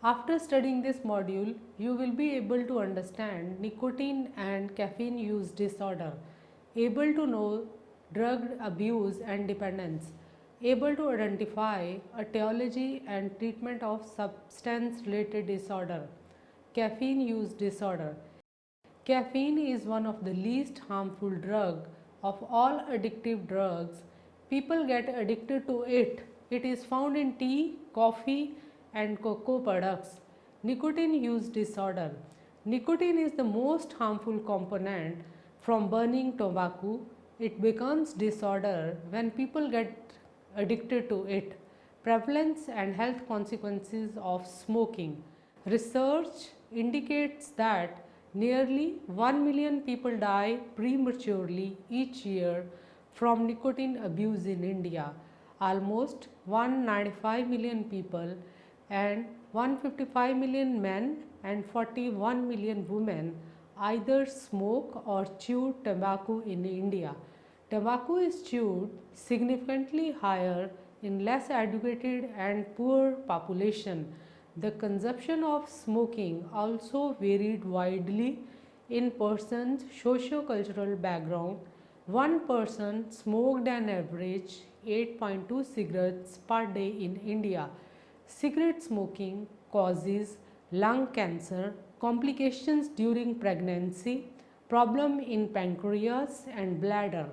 After studying this module, you will be able to understand nicotine and caffeine use disorder, able to know drug abuse and dependence, able to identify etiology and treatment of substance related disorder, caffeine use disorder. Caffeine is one of the least harmful drug of all addictive drugs. People get addicted to it. It is found in tea, coffee and cocoa products. Nicotine use disorder. Nicotine is the most harmful component from burning tobacco. It becomes disorder when people get addicted to it. Prevalence and health consequences of smoking. Research indicates that nearly 1 million people die prematurely each year from nicotine abuse in India. Almost 195 million people and 155 million men and 41 million women either smoke or chew tobacco in India. Tobacco is chewed significantly higher in less educated and poor population. The consumption of smoking also varied widely in persons' socio-cultural background. One person smoked an average 8.2 cigarettes per day in India. Cigarette smoking causes lung cancer, complications during pregnancy, problem in pancreas and bladder.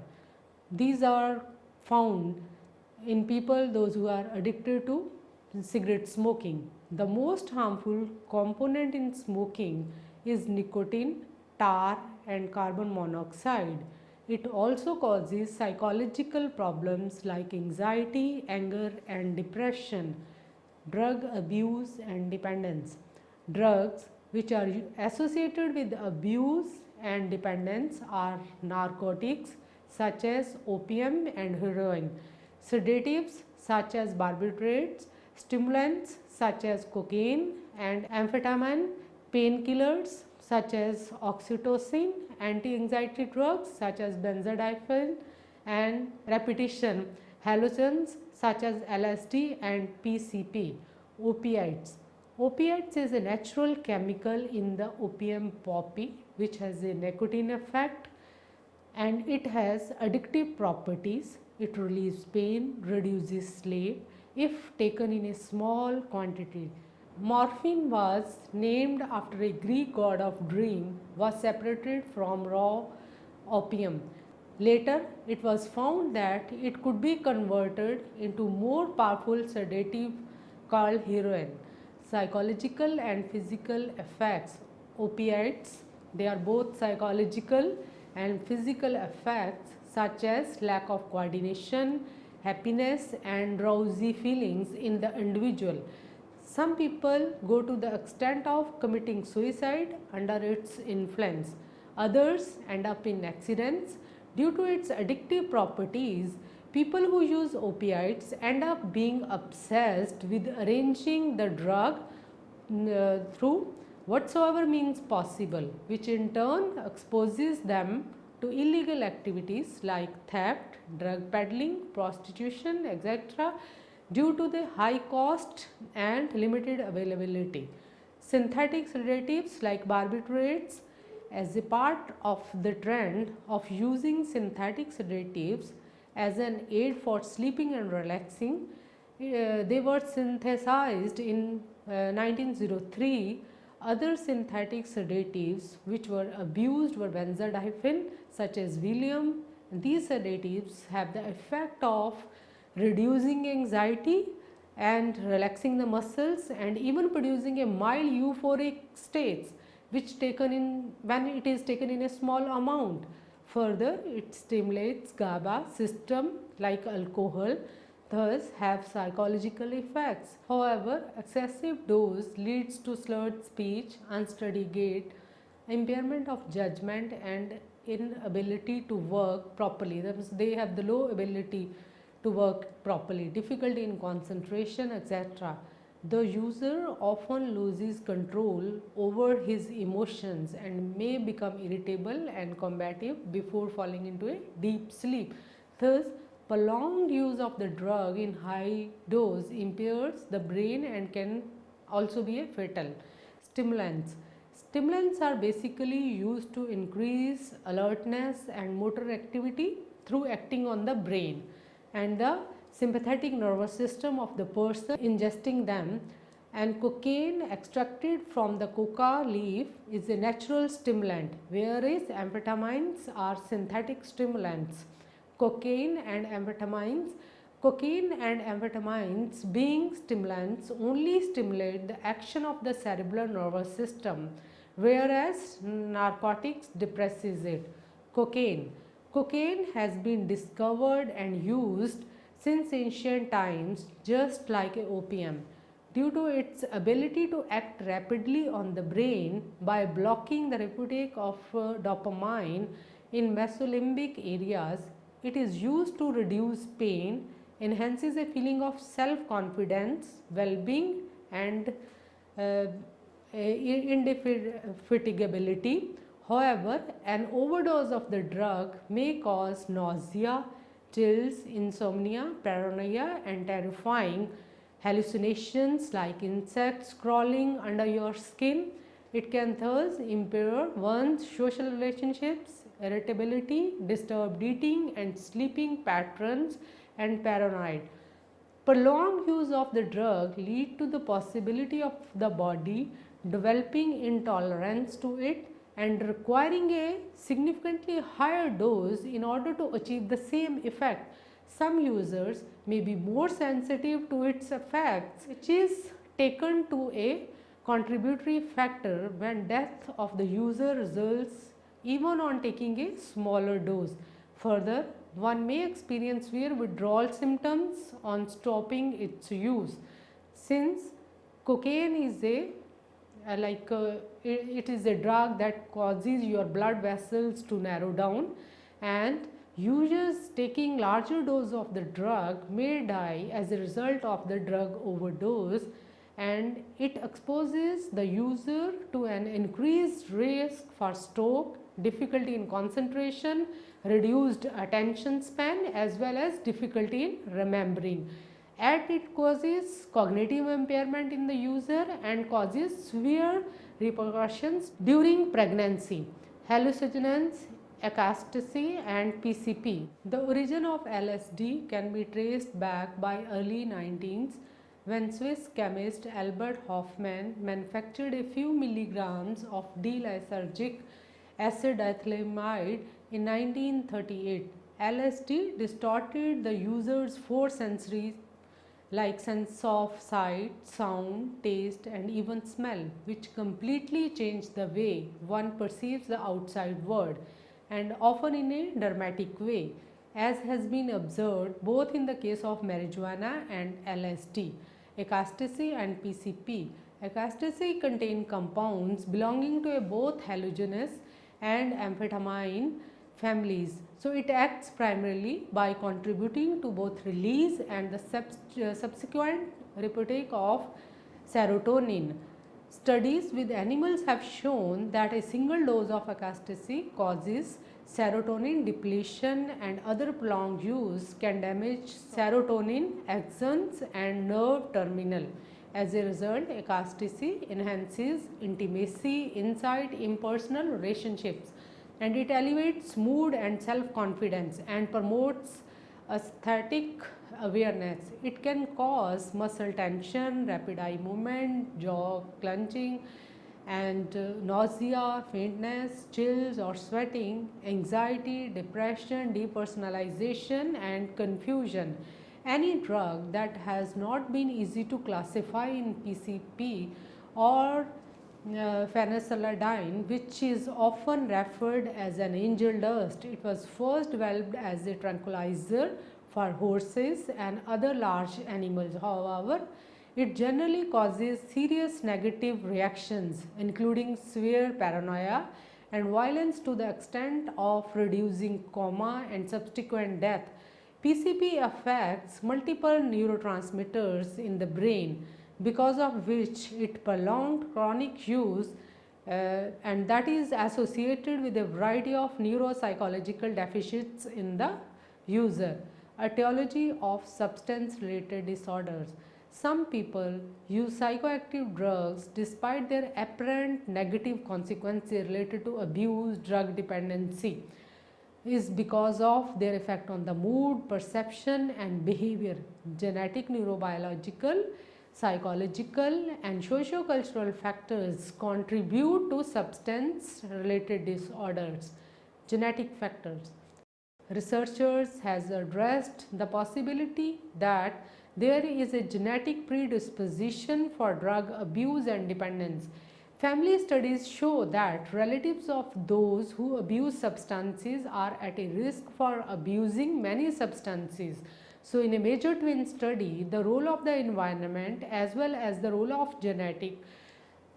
These are found in people those who are addicted to cigarette smoking. The most harmful component in smoking is nicotine, tar and carbon monoxide. It also causes psychological problems like anxiety, anger and depression, drug abuse and dependence. Drugs which are associated with abuse and dependence are narcotics such as opium and heroin, sedatives such as barbiturates, stimulants such as cocaine and amphetamine, painkillers such as oxytocin, anti-anxiety drugs such as benzodiazepine and repetition hallucinogens such as LSD and PCP. Opiates. Opiates is a natural chemical in the opium poppy which has a nicotine effect and it has addictive properties. It relieves pain, reduces sleep if taken in a small quantity. Morphine was named after a Greek god of dream, was separated from raw opium. Later, it was found that it could be converted into more powerful sedative called heroin. Psychological and physical effects. Opiates, they are both psychological and physical effects such as lack of coordination, happiness and drowsy feelings in the individual. Some people go to the extent of committing suicide under its influence. Others end up in accidents. Due to its addictive properties, people who use opiates end up being obsessed with arranging the drug through whatsoever means possible, which in turn exposes them to illegal activities like theft, drug peddling, prostitution, etc. due to the high cost and limited availability. Synthetic sedatives like barbiturates, as a part of the trend of using synthetic sedatives as an aid for sleeping and relaxing, they were synthesized in 1903. Other synthetic sedatives which were abused were benzodiazepine such as Valium. These sedatives have the effect of reducing anxiety and relaxing the muscles and even producing a mild euphoric states which taken in when it is taken in a small amount. Further, it stimulates GABA system like alcohol, thus have psychological effects. However, excessive dose leads to slurred speech, unsteady gait, impairment of judgment and inability to work properly. That means they have the low ability to work properly, difficulty in concentration, etc. The user often loses control over his emotions and may become irritable and combative before falling into a deep sleep. Thus, prolonged use of the drug in high dose impairs the brain and can also be a fatal. Stimulants. Stimulants are basically used to increase alertness and motor activity through acting on the brain and the sympathetic nervous system of the person ingesting them. And cocaine extracted from the coca leaf is a natural stimulant, whereas amphetamines are synthetic stimulants. Cocaine and amphetamines being stimulants only stimulate the action of the cerebral nervous system, whereas narcotics depresses it. Cocaine has been discovered and used since ancient times, just like opium, due to its ability to act rapidly on the brain by blocking the reuptake of dopamine in mesolimbic areas. It is used to reduce pain, enhances a feeling of self-confidence, well-being and indefatigability. However, an overdose of the drug may cause nausea, chills, insomnia, paranoia and terrifying hallucinations like insects crawling under your skin. It can thus impair one's social relationships, irritability, disturbed eating and sleeping patterns and paranoid. Prolonged use of the drug lead to the possibility of the body developing intolerance to it and requiring a significantly higher dose in order to achieve the same effect. Some users may be more sensitive to its effects, which is taken to a contributory factor when death of the user results even on taking a smaller dose. Further, one may experience severe withdrawal symptoms on stopping its use. Since cocaine is it is a drug that causes your blood vessels to narrow down, and users taking larger dose of the drug may die as a result of the drug overdose, and it exposes the user to an increased risk for stroke, difficulty in concentration, reduced attention span as well as difficulty in remembering. And it causes cognitive impairment in the user and causes severe repercussions during pregnancy. Hallucinogens, ecstasy and PCP. The origin of LSD can be traced back by early 19s when Swiss chemist Albert Hofmann manufactured a few milligrams of D-lysergic acid ethylamide in 1938. LSD distorted the user's four sensories like sense of sight, sound, taste and even smell, which completely changed the way one perceives the outside world, and often in a dramatic way, as has been observed both in the case of marijuana and LSD. Ecstasy and PCP. Ecstasy contain compounds belonging to both hallucinogenic and amphetamine families. So it acts primarily by contributing to both release and the subsequent reuptake of serotonin. Studies with animals have shown that a single dose of ecstasy causes serotonin depletion, and other prolonged use can damage serotonin axons and nerve terminal. As a result, ecstasy enhances intimacy, insight, impersonal relationships, and it elevates mood and self-confidence and promotes aesthetic awareness. It can cause muscle tension, rapid eye movement, jaw clenching, and nausea, faintness, chills or sweating, anxiety, depression, depersonalization and confusion. Any drug that has not been easy to classify in PCP or phencylamine, which is often referred as an angel dust. It was first developed as a tranquilizer for horses and other large animals. However, it generally causes serious negative reactions, including severe paranoia and violence to the extent of reducing coma and subsequent death. PCP affects multiple neurotransmitters in the brain, because of which it prolonged chronic use and that is associated with a variety of neuropsychological deficits in the user. Etiology of substance related disorders. Some people use psychoactive drugs despite their apparent negative consequences related to abuse, drug dependency is because of their effect on the mood, perception and behavior. Genetic, neurobiological, psychological and socio-cultural factors contribute to substance related disorders. Genetic factors. Researchers has addressed the possibility that there is a genetic predisposition for drug abuse and dependence. Family studies show that relatives of those who abuse substances are at a risk for abusing many substances. So, in a major twin study, the role of the environment as well as the role of genetic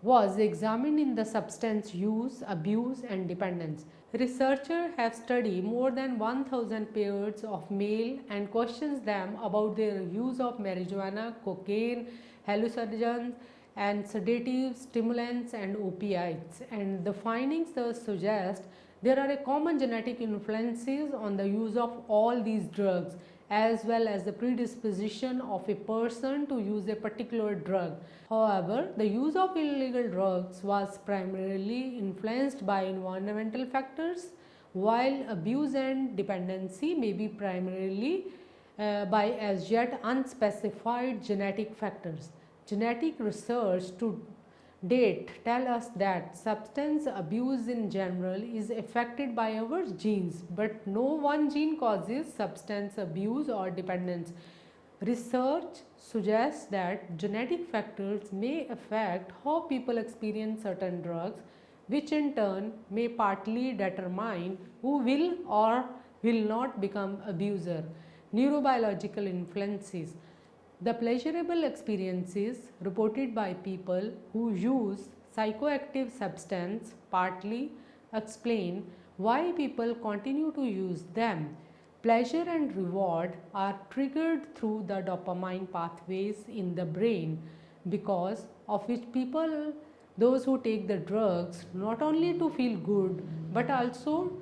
was examined in the substance use, abuse and dependence. Researchers have studied more than 1000 pairs of male and questions them about their use of marijuana, cocaine, hallucinogens and sedatives, stimulants and opiates, and the findings thus suggest there are a common genetic influences on the use of all these drugs as well as the predisposition of a person to use a particular drug. However, the use of illegal drugs was primarily influenced by environmental factors, while abuse and dependency may be primarily by as yet unspecified genetic factors. Genetic research to date tell us that substance abuse in general is affected by our genes, but no one gene causes substance abuse or dependence. Research suggests that genetic factors may affect how people experience certain drugs, which in turn may partly determine who will or will not become abuser. Neurobiological influences. The pleasurable experiences reported by people who use psychoactive substance partly explain why people continue to use them. Pleasure and reward are triggered through the dopamine pathways in the brain, because of which people, those who take the drugs, not only to feel good but also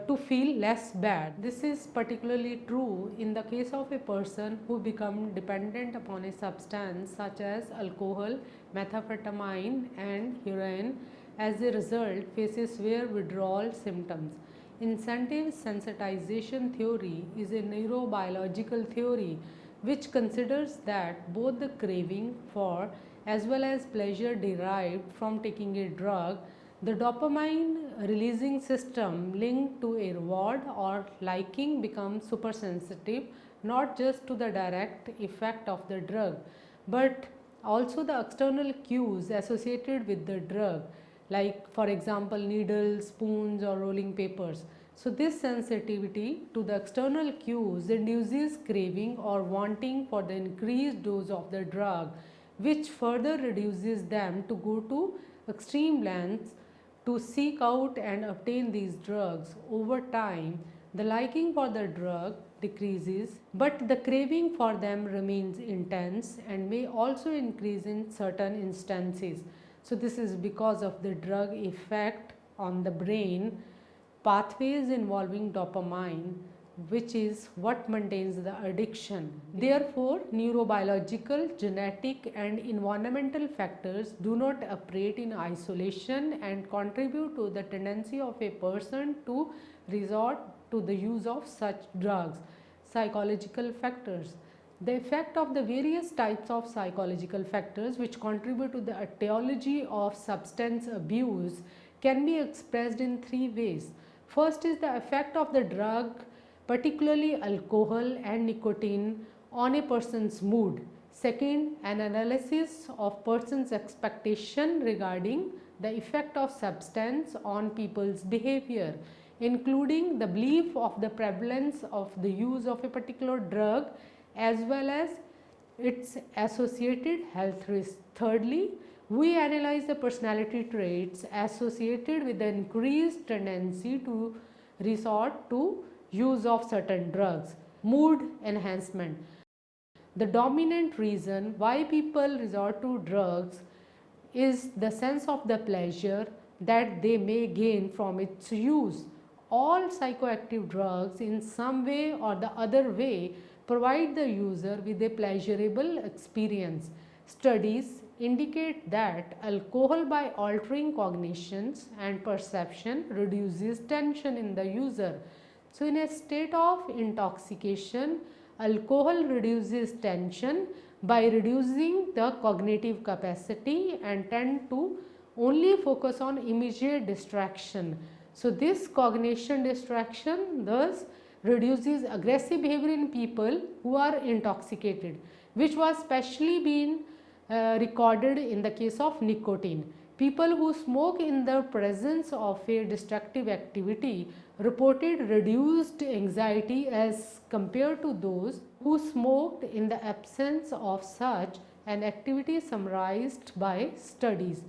to feel less bad. This is particularly true in the case of a person who becomes dependent upon a substance such as alcohol, methamphetamine and heroin, as a result faces severe withdrawal symptoms. Incentive sensitization theory is a neurobiological theory which considers that both the craving for as well as pleasure derived from taking a drug, the dopamine releasing system linked to a reward or liking becomes supersensitive, not just to the direct effect of the drug, but also the external cues associated with the drug, like for example needles, spoons or rolling papers. So this sensitivity to the external cues induces craving or wanting for the increased dose of the drug, which further reduces them to go to extreme lengths to seek out and obtain these drugs. Over time, the liking for the drug decreases, but the craving for them remains intense and may also increase in certain instances. So this is because of the drug effect on the brain pathways involving dopamine, which is what maintains the addiction. Therefore, neurobiological, genetic and environmental factors do not operate in isolation and contribute to the tendency of a person to resort to the use of such drugs. Psychological factors. The effect of the various types of psychological factors which contribute to the etiology of substance abuse can be expressed in three ways. First is the effect of the drug, particularly alcohol and nicotine, on a person's mood. Second, an analysis of person's expectation regarding the effect of substance on people's behavior, including the belief of the prevalence of the use of a particular drug as well as its associated health risks. Thirdly, we analyze the personality traits associated with the increased tendency to resort to use of certain drugs. Mood enhancement. The dominant reason why people resort to drugs is the sense of the pleasure that they may gain from its use. All psychoactive drugs in some way or the other way provide the user with a pleasurable experience. Studies indicate that alcohol, by altering cognitions and perception, reduces tension in the user. So, in a state of intoxication, alcohol reduces tension by reducing the cognitive capacity and tend to only focus on immediate distraction. So, this cognition distraction thus reduces aggressive behavior in people who are intoxicated, which was specially been recorded in the case of nicotine. People who smoke in the presence of a destructive activity reported reduced anxiety as compared to those who smoked in the absence of such an activity, summarized by studies.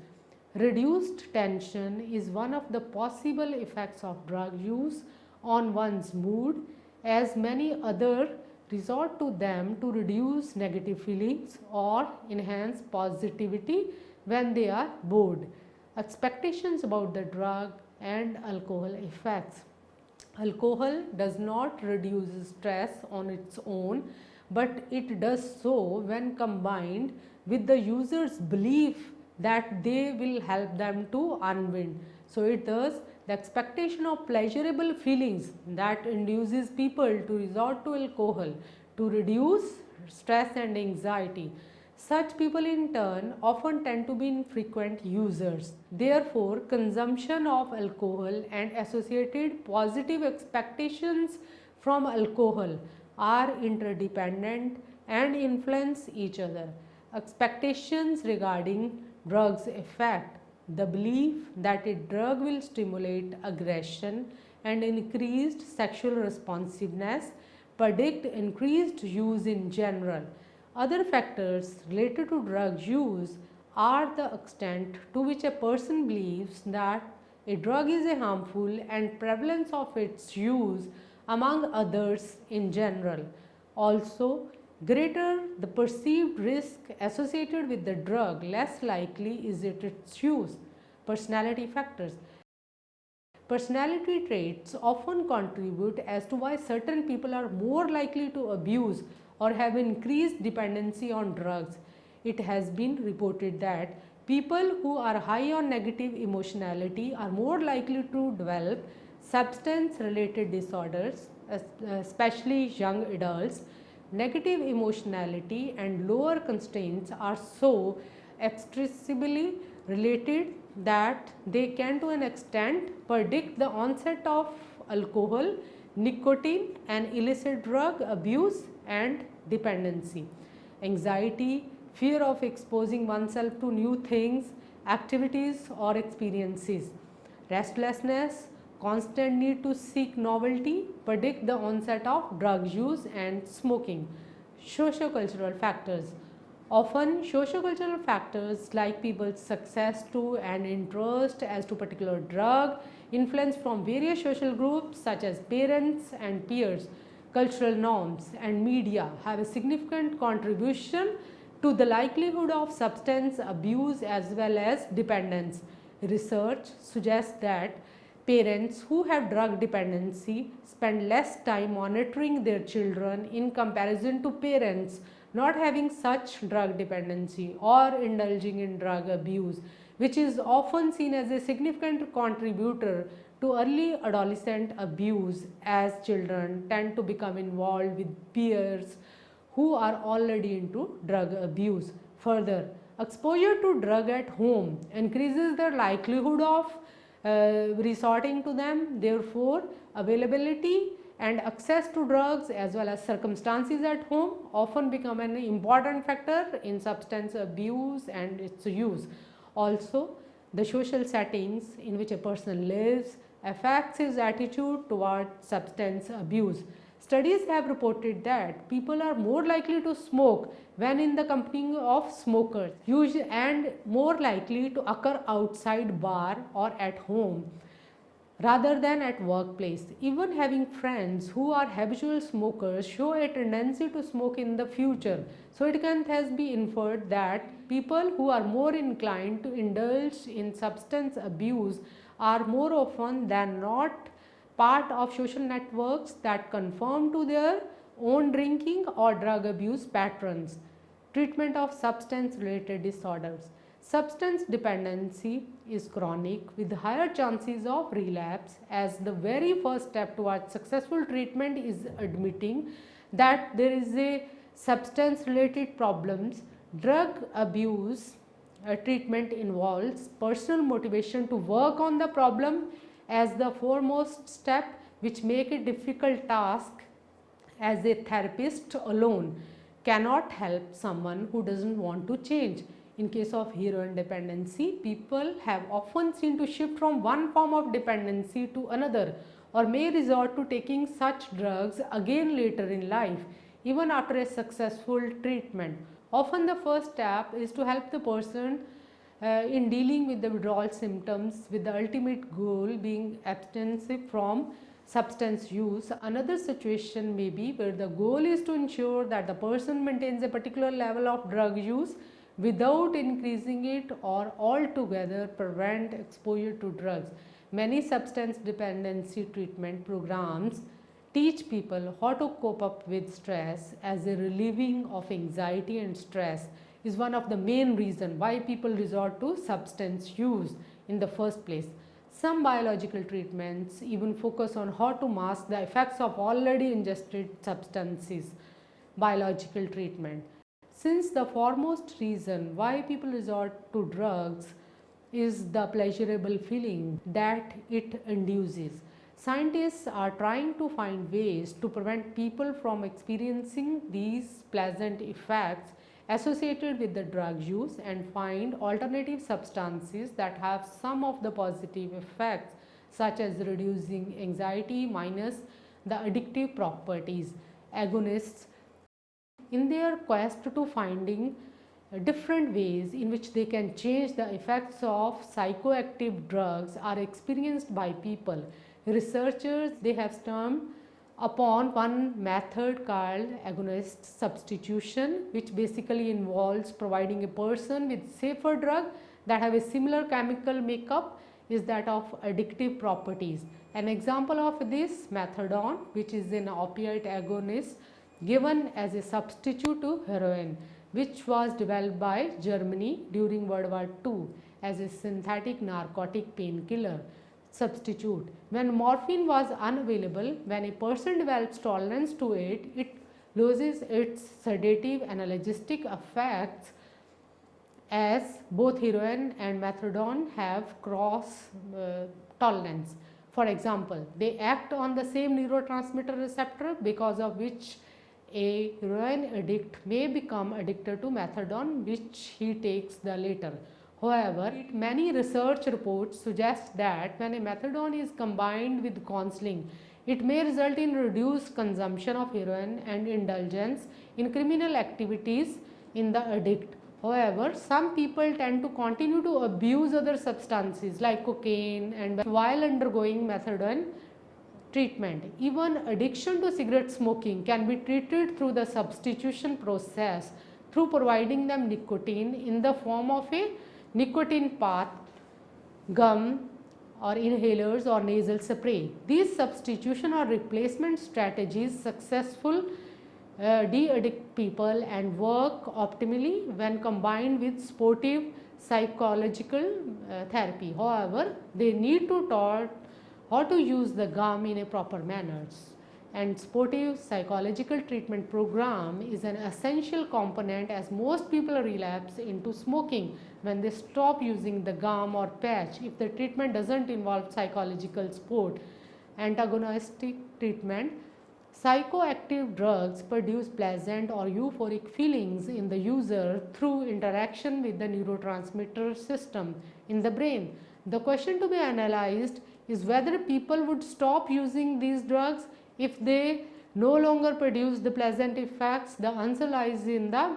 Reduced tension is one of the possible effects of drug use on one's mood, as many other resort to them to reduce negative feelings or enhance positivity when they are bored. Expectations about the drug and alcohol effects. Alcohol does not reduce stress on its own, but it does so when combined with the user's belief that they will help them to unwind. So, it does the expectation of pleasurable feelings that induces people to resort to alcohol to reduce stress and anxiety. Such people in turn often tend to be infrequent users. Therefore, consumption of alcohol and associated positive expectations from alcohol are interdependent and influence each other. Expectations regarding drugs effect. The belief that a drug will stimulate aggression and increased sexual responsiveness predict increased use in general. Other factors related to drug use are the extent to which a person believes that a drug is a harmful and prevalence of its use among others in general. Also, greater the perceived risk associated with the drug, less likely is it its use. Personality factors. Personality traits often contribute as to why certain people are more likely to abuse or have increased dependency on drugs. It has been reported that people who are high on negative emotionality are more likely to develop substance related disorders, especially young adults. Negative emotionality and lower constraints are so extricably related that they can to an extent predict the onset of alcohol, nicotine and illicit drug abuse and dependency. Anxiety, fear of exposing oneself to new things, activities or experiences. Restlessness, constant need to seek novelty predict the onset of drug use and smoking. Sociocultural factors. Often sociocultural factors like people's success to and interest as to particular drug, influence from various social groups such as parents and peers, cultural norms and media have a significant contribution to the likelihood of substance abuse as well as dependence. Research suggests that parents who have drug dependency spend less time monitoring their children in comparison to parents not having such drug dependency or indulging in drug abuse, which is often seen as a significant contributor to early adolescent abuse, as children tend to become involved with peers who are already into drug abuse. Further, exposure to drug at home increases the likelihood of resorting to them. Therefore, availability and access to drugs as well as circumstances at home often become an important factor in substance abuse and its use. Also, the social settings in which a person lives affects his attitude toward substance abuse. Studies have reported that people are more likely to smoke when in the company of smokers and more likely to occur outside bar or at home rather than at workplace. Even having friends who are habitual smokers show a tendency to smoke in the future. So it can thus be inferred that people who are more inclined to indulge in substance abuse are more often than not part of social networks that conform to their own drinking or drug abuse patterns. Treatment of substance related disorders. Substance dependency is chronic with higher chances of relapse, as the very first step towards successful treatment is admitting that there is a substance related problems. Drug abuse treatment involves personal motivation to work on the problem as the foremost step, which make a difficult task, as a therapist alone cannot help someone who doesn't want to change. In case of heroin dependency, people have often seen to shift from one form of dependency to another, or may resort to taking such drugs again later in life, even after a successful treatment. Often the first step is to help the person in dealing with the withdrawal symptoms, with the ultimate goal being abstinence from substance use. Another situation may be where the goal is to ensure that the person maintains a particular level of drug use without increasing it, or altogether prevent exposure to drugs. Many substance dependency treatment programs teach people how to cope up with stress, as a relieving of anxiety and stress is one of the main reasons why people resort to substance use in the first place. Some biological treatments even focus on how to mask the effects of already ingested substances. Biological treatment. Since the foremost reason why people resort to drugs is the pleasurable feeling that it induces, scientists are trying to find ways to prevent people from experiencing these pleasant effects associated with the drug use, and find alternative substances that have some of the positive effects, such as reducing anxiety minus the addictive properties. Agonists, in their quest to finding different ways in which they can change the effects of psychoactive drugs, are experienced by people. Researchers, they have stumbled upon one method called agonist substitution, which basically involves providing a person with safer drug that have a similar chemical makeup is that of addictive properties. An example of this, methadone, which is an opiate agonist given as a substitute to heroin, which was developed by Germany during World War II as a synthetic narcotic painkiller substitute. When morphine was unavailable, when a person develops tolerance to it, it loses its sedative analgesic effects, as both heroin and methadone have cross tolerance. For example, they act on the same neurotransmitter receptor, because of which a heroin addict may become addicted to methadone, which he takes the later. However, many research reports suggest that when a methadone is combined with counseling, it may result in reduced consumption of heroin and indulgence in criminal activities in the addict. However, some people tend to continue to abuse other substances like cocaine and while undergoing methadone treatment. Even addiction to cigarette smoking can be treated through the substitution process through providing them nicotine in the form of a nicotine patch, gum, or inhalers or nasal spray. These substitution or replacement strategies successful de-addict people and work optimally when combined with sportive psychological therapy. However, they need to taught how to use the gum in a proper manner, and sportive psychological treatment program is an essential component, as most people relapse into smoking when they stop using the gum or patch if the treatment doesn't involve psychological support. Antagonistic treatment. Psychoactive drugs produce pleasant or euphoric feelings in the user through interaction with the neurotransmitter system in the brain. The question to be analyzed is whether people would stop using these drugs if they no longer produce the pleasant effects. The answer lies in the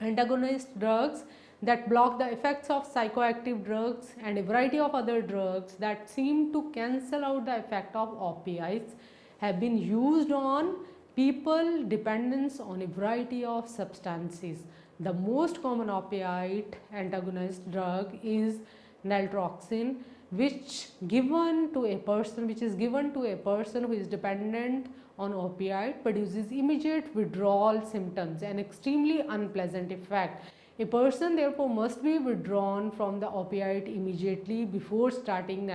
antagonist drugs that block the effects of psychoactive drugs and a variety of other drugs that seem to cancel out the effect of opiates have been used on people dependent on a variety of substances. The most common opiate antagonist drug is naltrexone, which is given to a person who is dependent on opioid produces immediate withdrawal symptoms, an extremely unpleasant effect. A person therefore must be withdrawn from the opioid immediately before starting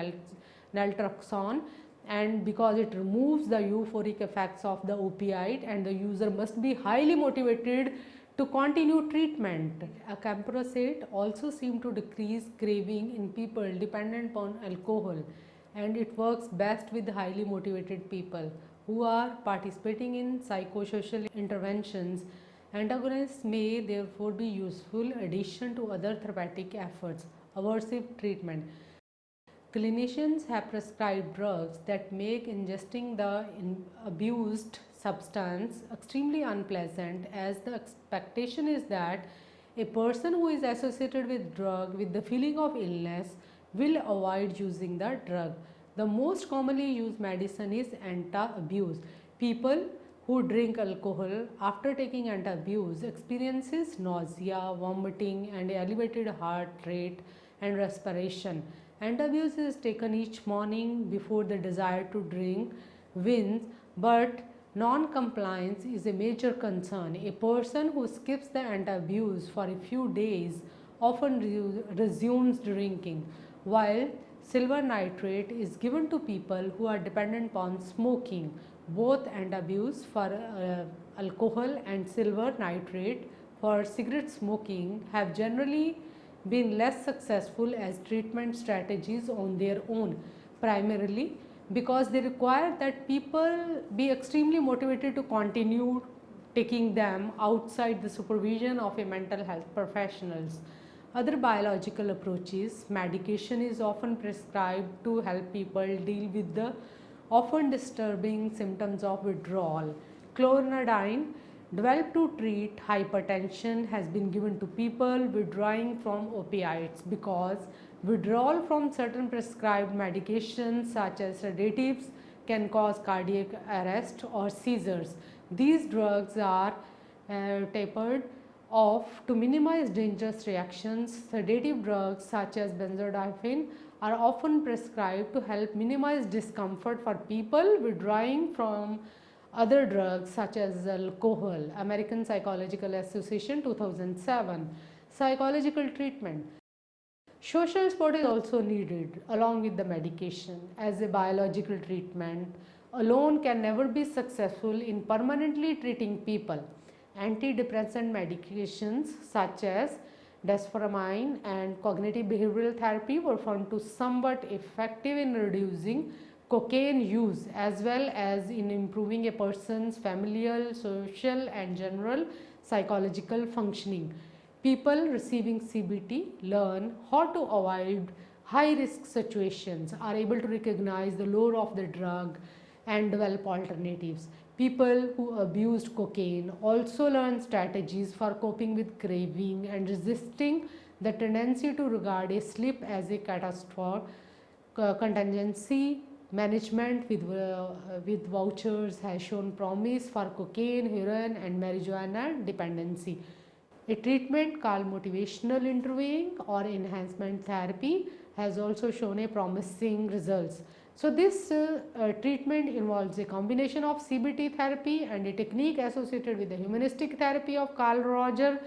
naltrexone, and because it removes the euphoric effects of the opioid, and the user must be highly motivated to continue treatment. Acamprosate also seemed to decrease craving in people dependent upon alcohol, and it works best with highly motivated people who are participating in psychosocial interventions. Antagonists may therefore be useful addition to other therapeutic efforts. Aversive treatment. Clinicians have prescribed drugs that make ingesting the abused substance extremely unpleasant, as the expectation is that a person who is associated with drug with the feeling of illness will avoid using the drug. The most commonly used medicine is anti-abuse. People who drink alcohol after taking anti-abuse experiences nausea, vomiting, and elevated heart rate and respiration. Anti-abuse is taken each morning before the desire to drink wins, but non-compliance is a major concern. A person who skips the anti-abuse for a few days often resumes drinking, while silver nitrate is given to people who are dependent upon smoking. Both anti-abuse for alcohol and silver nitrate for cigarette smoking have generally been less successful as treatment strategies on their own, primarily because they require that people be extremely motivated to continue taking them outside the supervision of a mental health professionals. Other biological approaches, medication is often prescribed to help people deal with the often disturbing symptoms of withdrawal. Chlornadine, developed to treat hypertension, has been given to people withdrawing from opioids because withdrawal from certain prescribed medications such as sedatives can cause cardiac arrest or seizures. These drugs are tapered off to minimize dangerous reactions. Sedative drugs such as benzodiazepine are often prescribed to help minimize discomfort for people withdrawing from other drugs such as alcohol. American Psychological Association 2007. Psychological treatment. Social support is also needed along with the medication, as a biological treatment alone can never be successful in permanently treating people. Antidepressant medications such as desmoramine and cognitive behavioral therapy were found to somewhat effective in reducing cocaine use as well as in improving a person's familial, social, and general psychological functioning. People receiving CBT learn how to avoid high risk situations, are able to recognize the lure of the drug, and develop alternatives. People who abused cocaine also learn strategies for coping with craving and resisting the tendency to regard a slip as a catastrophe. Contingency management with vouchers has shown promise for cocaine, heroin, and marijuana dependency. A treatment called motivational interviewing or enhancement therapy has also shown a promising results. So this treatment involves a combination of CBT therapy and a technique associated with the humanistic therapy of Carl Roger.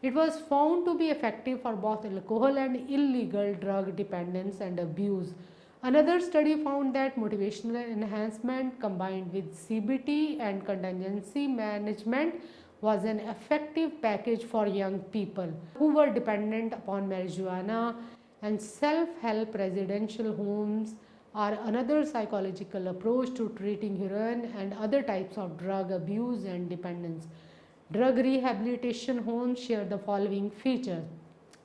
It was found to be effective for both alcohol and illegal drug dependence and abuse. Another study found that motivational enhancement combined with CBT and contingency management was an effective package for young people who were dependent upon marijuana, and self-help residential homes are another psychological approach to treating heroin and other types of drug abuse and dependence. Drug rehabilitation homes share the following features: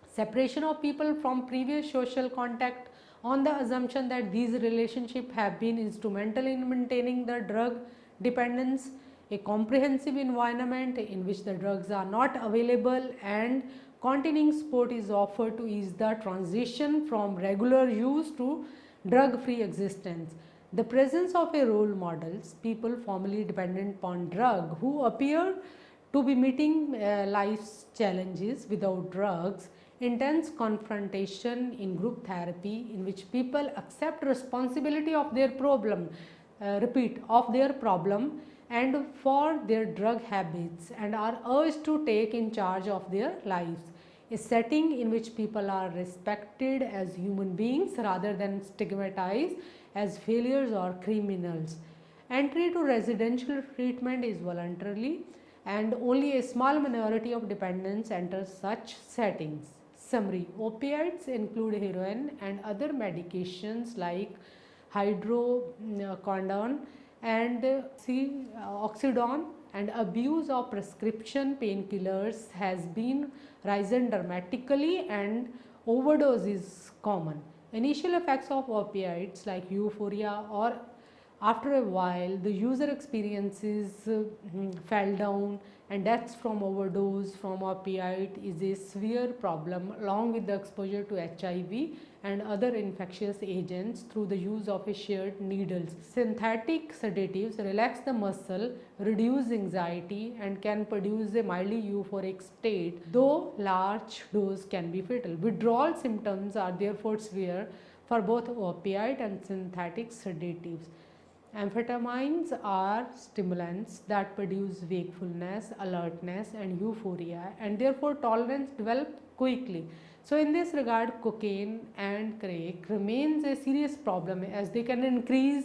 separation of people from previous social contact on the assumption that these relationships have been instrumental in maintaining the drug dependence, a comprehensive environment in which the drugs are not available, and continuing support is offered to ease the transition from regular use to drug-free existence. The presence of a role models, people formerly dependent upon drug who appear to be meeting life's challenges without drugs, intense confrontation in group therapy in which people accept responsibility of their problem, of their problem, and for their drug habits and are urged to take in charge of their lives. A setting in which people are respected as human beings rather than stigmatized as failures or criminals. Entry to residential treatment is voluntary and only a small minority of dependents enter such settings. Summary: opiates include heroin and other medications like hydrocodone and oxydone, and abuse of prescription painkillers has been risen dramatically and overdose is common. Initial effects of opiates like euphoria, or after a while the user experiences fell down, and deaths from overdose from opiate is a severe problem along with the exposure to HIV and other infectious agents through the use of a shared needles. Synthetic sedatives relax the muscle, reduce anxiety, and can produce a mildly euphoric state, though large dose can be fatal. Withdrawal symptoms are therefore severe for both opiate and synthetic sedatives. Amphetamines are stimulants that produce wakefulness, alertness, and euphoria, and therefore tolerance develops quickly. So, in this regard, cocaine and crack remains a serious problem as they can increase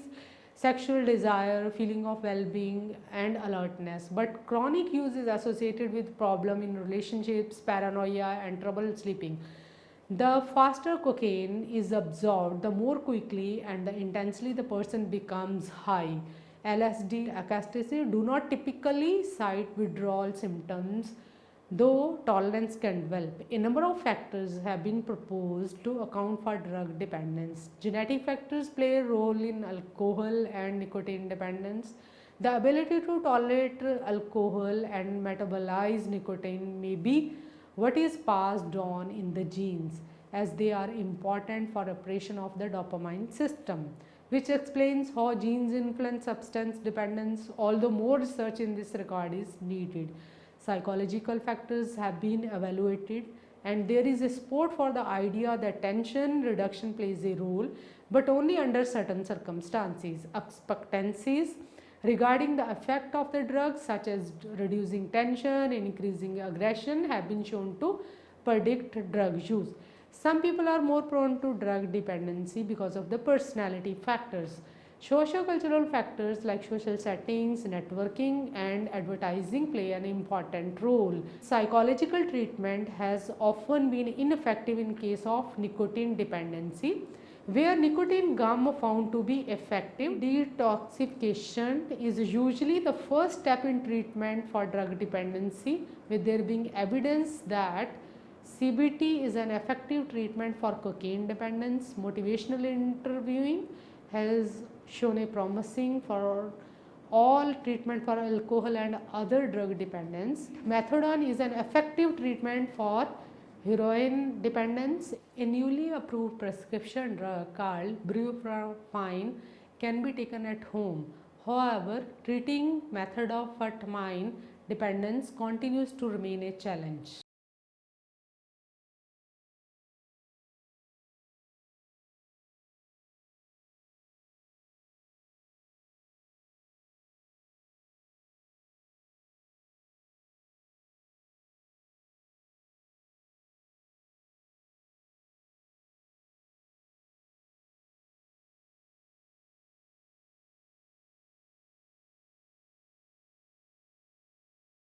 sexual desire, feeling of well-being, and alertness. But chronic use is associated with problem in relationships, paranoia, and trouble sleeping. The faster cocaine is absorbed, the more quickly and the intensely the person becomes high. LSD, ecstasy do not typically cite withdrawal symptoms, though tolerance can develop. A number of factors have been proposed to account for drug dependence. Genetic factors play a role in alcohol and nicotine dependence. The ability to tolerate alcohol and metabolize nicotine may be what is passed on in the genes, as they are important for operation of the dopamine system, which explains how genes influence substance dependence, although more research in this regard is needed. Psychological factors have been evaluated, and there is a support for the idea that tension reduction plays a role, but only under certain circumstances. Expectancies regarding the effect of the drugs, such as reducing tension and increasing aggression, have been shown to predict drug use. Some people are more prone to drug dependency because of the personality factors. Socio-cultural factors like social settings, networking, and advertising play an important role. Psychological treatment has often been ineffective in case of nicotine dependency. Where nicotine gum found to be effective, detoxification is usually the first step in treatment for drug dependency, with there being evidence that CBT is an effective treatment for cocaine dependence. Motivational interviewing has shown a promising for all treatment for alcohol and other drug dependence. Methadone is an effective treatment for heroin dependence. A newly approved prescription drug called buprenorphine can be taken at home. However, treating methamphetamine dependence continues to remain a challenge.